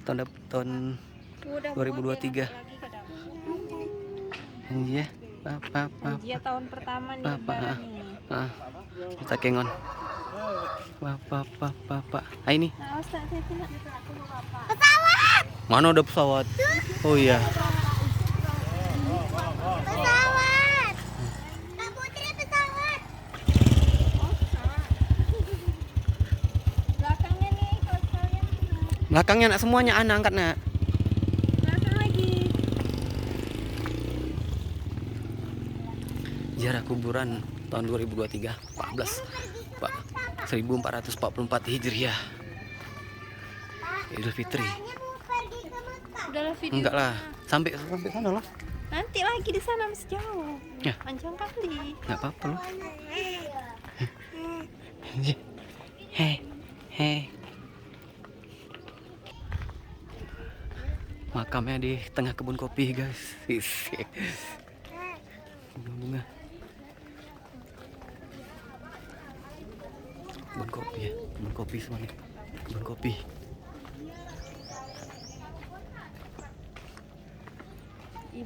tahun 2023. Iya, apa. Dia tahun pertama nih lebaran nih. Kita kengon. Pak. Ah ini. Pesawat. Mana ada pesawat? Oh iya. Pesawat. Kak Putri pesawat. Belakangnya nih kalau kalian. Belakangnya nak semuanya anak angkat nak. Belakang lagi. Ziarah kuburan tahun 2023 1444 Hijriah. Idul Fitri. Udahlah video. Enggak lah, sampai sana lah. Nanti lagi di sana masih jauh. Ya. Panjang kali. Enggak apa-apa loh. Hei. Makamnya di tengah kebun kopi, guys. Bunga-bunga. Kebun kopi ya, kebun kopi semua nih. Kebun kopi.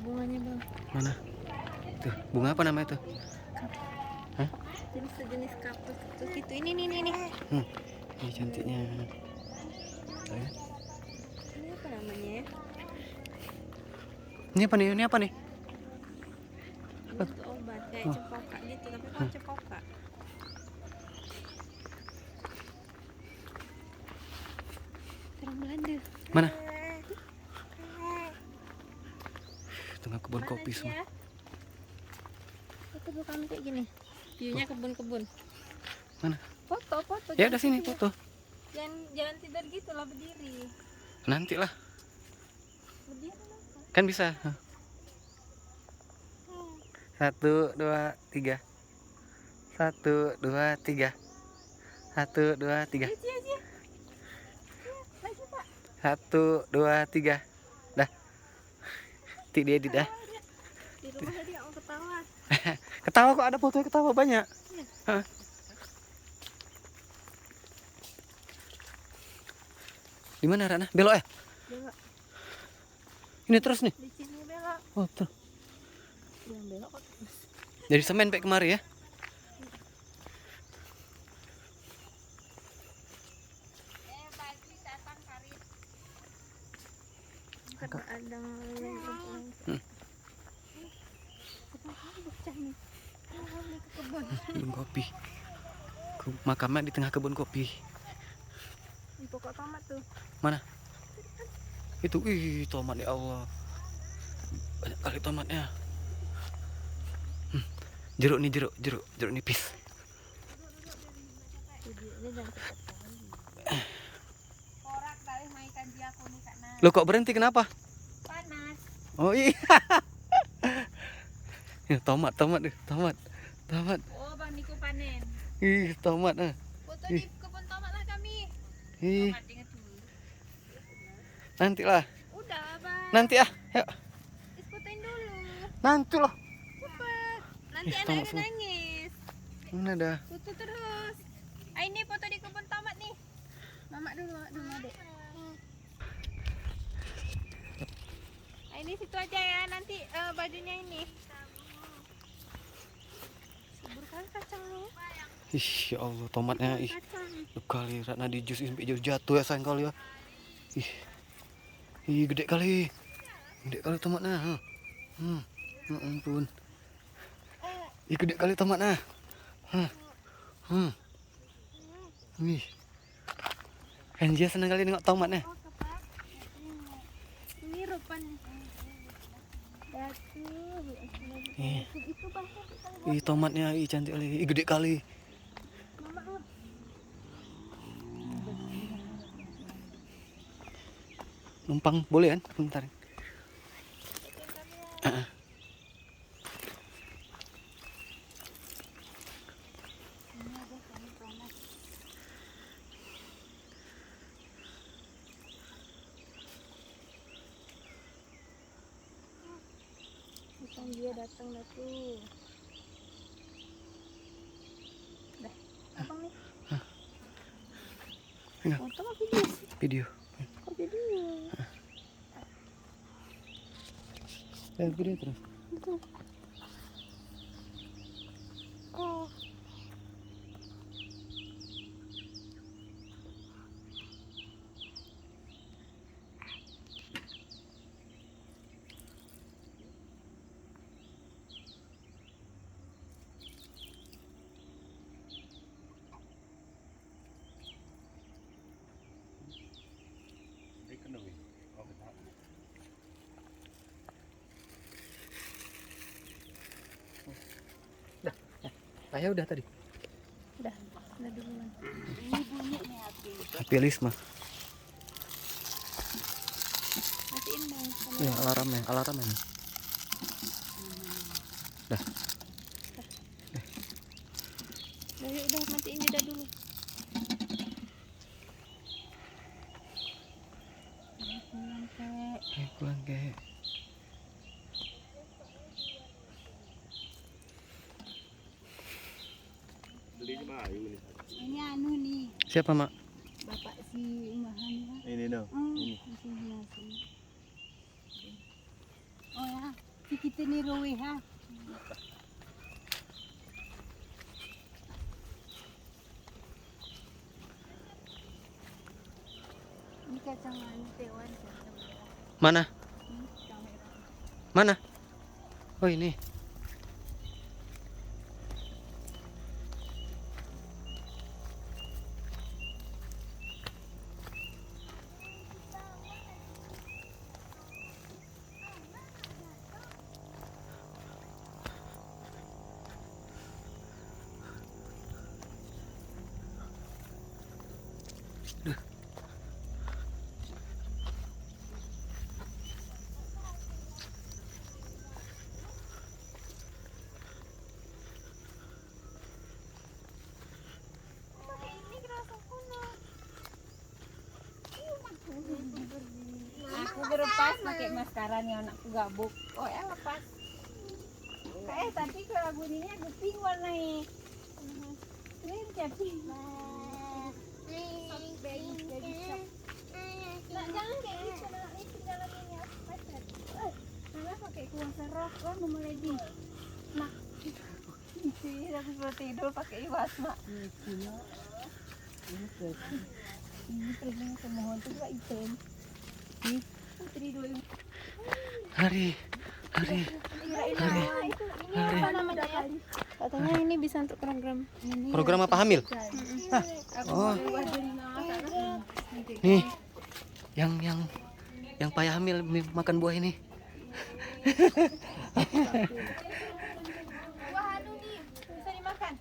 Bunganya bang. Mana? Tuh, bunga apa namanya tuh? Hah? Sejenis kapus itu. Ini. Ini cantiknya. Ini apa namanya? Ini apa nih? Ini untuk obat kayak cepoka gitu, tapi kok cepoka. Terang Belanda. Mana? Tengah kebun kopi semua. Itu bukan kayak gini. View-nya kebun-kebun. Mana? Foto. Ya udah sini foto. Jangan tidur gitu lah, berdiri. Nanti lah. Berdiri Kan bisa. 1, 2, 3. 1, 2, 3. 1, 2, 3. Lagi Pak. 1, 2, 3. Dah. Tik dia dah. Di rumah tadi mau ketawa. Ketawa kok, ada fotonya ketawa banyak. Hah. Di mana Rana? Belok ya? Belok. Ini terus nih. Di sini belok. Oh, tuh. Yang belok kok terus. Dari semen sampai kemari ya. Pagi datang karit. Ada Kebun kopi. Makamnya di tengah kebun kopi. di pokok tomat tuh. Mana? Itu, tomat ya Allah. Banyak kali tomatnya. Jeruk nipis. Lo kok berhenti kenapa? Panas. Oh iya. Ya, tomat. Oh, Bang Niko panen. Ih, tomat. Foto di kebun tomat lah kami. Ih, Tomat dengan dulu. nanti lah. Udah, Bang. Nanti ah. Yuk. Fotoin dulu. Nanti loh. Cepet. Nanti Ih, tomat anaknya semua. nangis. Mana dah? Foto terus. Ah, ini foto di kebun tomat nih. Mama dulu, Adek. Ah, ini situ aja ya. Nanti bajunya ini. Subur kali kacangnya. Ih, ya Allah, tomatnya ih. Kali Ratna di jus sampai jatuh ya sayang kali ya. Ih, gede kali tomatnya. Ya ampun. Ih, gede kali tomatnya. Ih. Anjir, senang kali nengok tomatnya. Ini rupanya. Batu. Itu bahkan Ih, tomatnya ih cantik kali. Ih, gede kali. Numpang boleh kan? Bentar. Bukan dia datang dah tuh. Dah. Abang nih. Enggak. Foto apa video sih? Video. Kok video? Gede terus. Oh. Ayah udah tadi. Udah duluan. Ini bunyi nih api. Api Lisma. Matiin Bang. Ya, alarmnya. Dah. Udah matiin jeda dulu. Pulang kek. Pulang kek. Ini anu nih, Siapa, Mak? bapak si Umahan ya. Ini dong. Ini. Oh ya, si kita nih Rowe ha. Ini kacang anu tewan kacang merah. Mana? Ini kacang merah. Mana? Oh, ini. Aku berlepas pakai maskara nih anakku gabuk. Oh ya lepas. Tapi kalau bunyinya geping warnanya. Ini tapi. Nah, jangan kayak gitu, nak ini dalam ini ya. Malah pakai kuah serok, oh mau lagi. Mak. Isi aku sudah tidur pakai iwas, Mak. Ini pergi ke mohon tuh Kak item. Nih, putri dulu. Hari. Apa namanya ya? Katanya ini bisa untuk program ini. Program apa hamil? Oh. Nih. Yang payah hamil makan buah ini. Wah, aduh nih, bisa dimakan.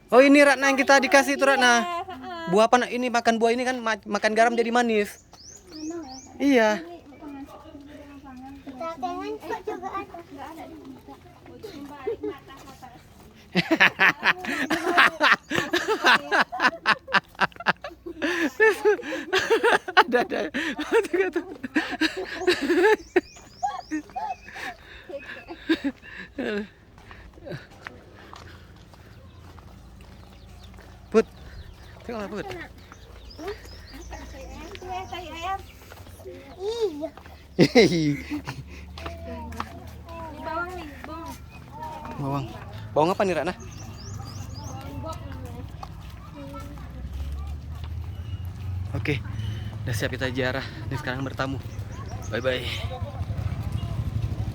Oh, ini Ratna yang kita dikasih itu Ratna. Buah apa ini, makan buah ini kan makan garam jadi manis. Iya. Tangan kok juga ada. Enggak ada di kita. Untuk membalik mata ke atas. Ada. Tuh. Put. Tengoklah, Put. Tai ayam. Iya. Di bawang nih, bawang. Bawang apa nih, Ratna? Oke. Udah siap kita ziarah. Ini sekarang bertamu. Bye-bye.